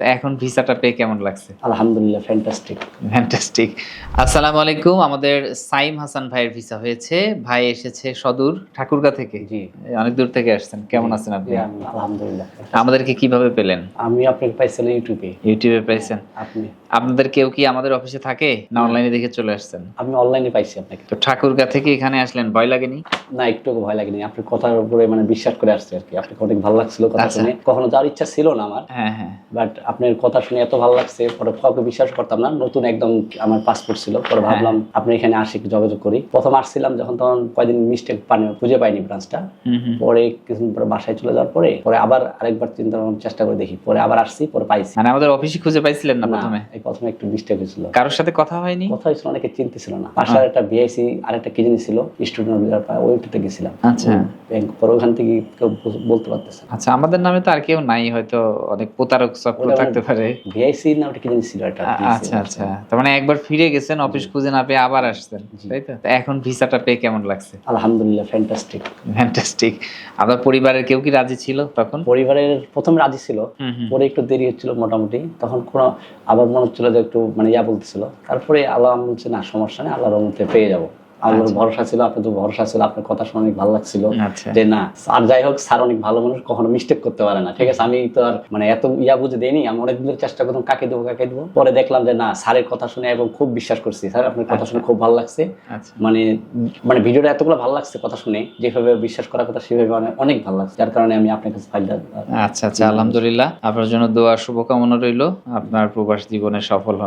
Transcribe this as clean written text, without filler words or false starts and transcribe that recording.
এখন ভিসাটা পেয়ে কেমন লাগছে? আলহামদুলিল্লাহ ফ্যান্টাস্টিক। ফ্যান্টাস্টিক। আসসালামু আলাইকুম। আমাদের সাইম হাসান ভাইয়ের ভিসা হয়েছে। ভাই এসেছে সদূর ঠাকুরগাঁ থেকে। জি। অনেক দূর থেকে আসছেন। কেমন আছেন আপনি? আলহামদুলিল্লাহ। আমাদেরকে কিভাবে পেলেন? আমি আপনাকে পাইছিলাম ইউটিউবে। ইউটিউবে পাইছেন? আপনি আপনাদের কেউ কি আমাদের অফিসে থাকে? না অনলাইনে দেখে চলে আসছেন? আমি অনলাইনে পাইছি আপনাকে। তো ঠাকুরগাঁ থেকে এখানে আসলেন, ভয় লাগেনি? না একটুকু ভয় লাগেনি। আপনার কথার উপরে মানে বিশ্বাস করে আসছে আরকি। আপনাকে অনেক ভালো লাগছিল কথা আচ্ছা। শুনে। কখনো যাওয়ার ইচ্ছা ছিল না আমার। হ্যাঁ, হ্যাঁ। বাট আপনার কথা শুনে এত ভালো লাগছে, পরে কাউকে বিশ্বাস করতাম না। নতুন একদম আমার পাসপোর্ট ছিল। পরে ভাবলাম আপনি এখানে আসি একটু যোগাযোগ করি। প্রথম আসছিলাম যখন তখন কয়দিন মিস্টেক খুঁজে পাইনি ব্রাঞ্চটা। পরে কিছুদিন পরে বাসায় চলে যাওয়ার পরে আবার আরেকবার চিন্তা ভাবনা চেষ্টা করে দেখি। পরে আবার আসছি, পরে পাইছি। মানে আমাদের অফিসে খুঁজে পাইছিলেন না প্রথমে? এই প্রথমে একটু মিস্টেক হয়েছিল। কারোর সাথে কথা হয়নি? কথা হয়েছিল, অনেকে চিনতেছিল না। পাশে একটা ভিআইসি আরেকটা কি জিনিস ছিল, স্টুডেন্ট ভিসার ওইটাতে গেছিলাম। আচ্ছা। পরে ওখান থেকে কেউ বলতে পারতেছে না। আচ্ছা, আমাদের নামে তো আর কেউ নাই, হয়তো অনেক প্রতারক চক্র থাকতে পারে। ভিআইসি না ওটা কি জিনিস ছিল এটা। আচ্ছা আচ্ছা, তার মানে একবার ফিরে গেছেন, অফিস খুঁজে না পেয়ে আবার আসছেন, তাই তো? তো এখন ভিসাটা পেয়ে কেমন লাগছে? আলহামদুলিল্লাহ ফ্যান্টাস্টিক। ফ্যান্টাস্টিক। আপনার পরিবারের কেউ কি রাজি ছিল তখন? পরিবারের প্রথম রাজি ছিল, পরে একটু দেরি হচ্ছিল মোটামুটি। তখন কোনো আবার মনে হচ্ছিল যে একটু মানে বলতেছিল। তারপরে আল্লাহ বলছে না সমস্যা নেই, আল্লাহর রহমতে পেয়ে যাবো। আমার ভরসা ছিল, আপনার তো ভরসা ছিল, আপনার কথা শুনে অনেক ভালো লাগছিল যে না আর যাই হোক স্যার অনেক ভালো মানুষ, কখনো মিস্টেক করতে পারে না। ঠিক আছে, আমি তো আর মানে এত বুঝে দেইনি। আমি অনেক দিনের চেষ্টা করতাম কাকে দেবো। পরে দেখলাম যে না স্যারের কথা শুনে এবং খুব বিশ্বাস করছি। স্যার আপনার কথা শুনে খুব ভালো লাগছে। মানে ভিডিওটা এতগুলো ভালো লাগছে কথা শুনে, যেভাবে বিশ্বাস করার কথা সেভাবে অনেক ভালো লাগছে। যার কারণে আমি আপনার কাছে ফাইলটা। আচ্ছা আচ্ছা, আলহামদুলিল্লাহ। আপনার জন্য দোয়া শুভকামনা রইল, আপনার প্রবাস জীবনে সফল হন।